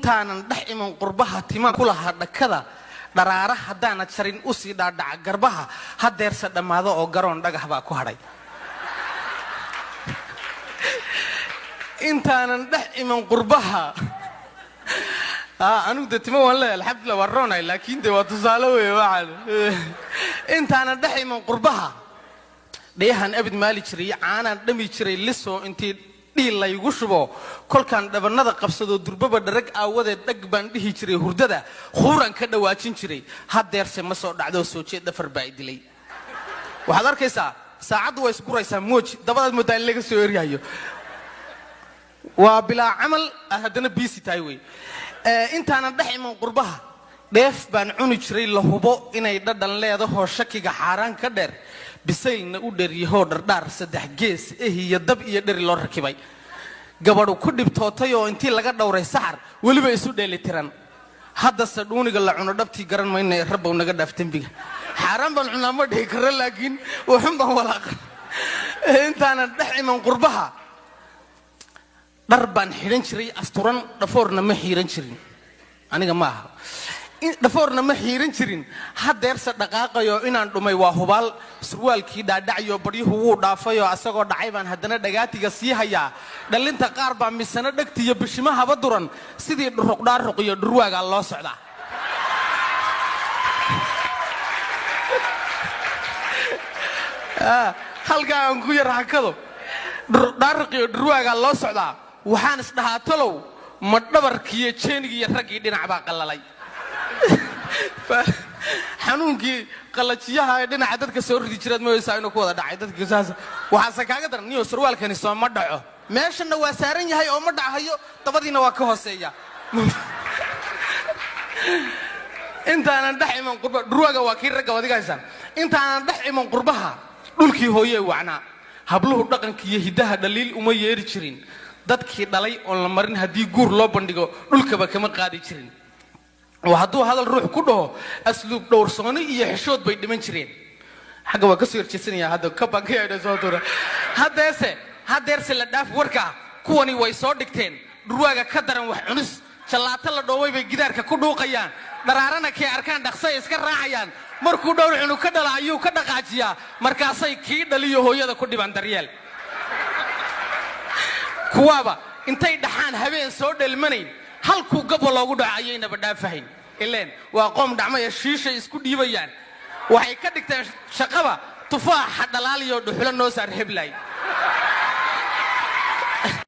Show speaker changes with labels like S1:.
S1: intaanan dhex iman qurbaha tima kulaha dhakada dharaara hadaan jarin u sii dhaadhac garbaha hadeersa dhamaado oo garoon dhagax baa ku hadhay intaanan dhex iman qurbaha anu dadtimo wala alxamdulillah waroonay laakiin de waa tusaale weey waxaan intaanan dhex iman qurbaha deehan abid maali jiray aanan dhami jiray liso intii dhilay ugu shubo kolkan dhabanada qabsado durbaba dharag aawade dhag baan dhihi jiray hurdada quuran ka dhawaajin jiray hadeerse ma soo dhacdo soo jeed dhafar baa idilay waxaad arkaysaa saacadu way isku raysaa mooj dabadaad moodaa laga soo eriyayo waa bilaa amal hadana biisi tahay way intaanan dhex iman qurbaha dheef baan cuni jiray la hubo inay dhadhan leedahay shakiga xaraan ka dheer bisaylna u dheeriyo dhardhaar saddex gees iyo dab iyo dheri loo rakibay gabadhu ku dhibtootay oo intii laga dhowray saxar waliba isu dheelitiran hadda sadhuuniga la cuno dhabtii garan maynay rabbow naga dhaaf dambiga xaraan baan cunaa ma dhihi karo laakiin waxun baan walaaqan intaanan dhex iman qurbaha dhar baan xiran jiray asturan dhafoorna ma xiran jirin aniga ma aha dhafoorna ma xiran jirin hadeersa dhaqaaqayo inaan dhumay waa hubaal surwaalkii dhaadhacayo baryuhu wuu dhaafay oo asagoo dhacay baan hadana dhagaatiga sii hayaa dhalinta qaar baa misana dhagtiyo bishimahaba duran sidii dhuruqdhaaruq iyo dhurwaaga loo socdaa halkaan ku yar hakado dhuruqdhaaruq iyo dhurwaaga loo socdaa waxaan isdhahaa talow ma dhabarkiyo jeenigiyo raggii dhinac baa qalalay xanuunkii qalajiyaha ee dhinaca dadka soo ridi jiray mooysaa inuu ku wada dhacay dadka saas waxa kaaga daran niyo surwaalkani soo ma dhaco meeshana waa saaran yahay oo ma dhacayo dabadiina waa ka hooseeya intaanan dhex iman qurba dhurwaaga waa kii ragga wadigaysan intaanan dhex iman qurbaha dhulkii hooyay wacnaa habluhu dhaqankii iyo hidaha dhaliil uma yeeri jirin dadkii dhalay oo la marin hadii guur loo bandhigo dhulkaba kama qaadi jirin وهذا هذا الروح كله أسلوب دور صوني يحشود بيد من شرين حاجة وكسر جسني هذا كبا كيا زودورة هذا يرسل لداف وركا كوني ويسود دكتين رواجا كدرن وحنس شلات الله دوي بجدار ككودو قيان درارنا كي أركان دخسي إسكر راعيان مركو دور عنو كدلا أيو كدا قاجيا مركاسي كي دليو هو يدا كودي باندريال كوابا انتي دحان هبين سود المني halku gobol loogu dhacayayna badaafahayn ileen waa qoom dhacmay shiisha isku dhiibayaan waxay ka dhigteen shaqaba tufaax dhalaal iyo dhuxul noo saar heblay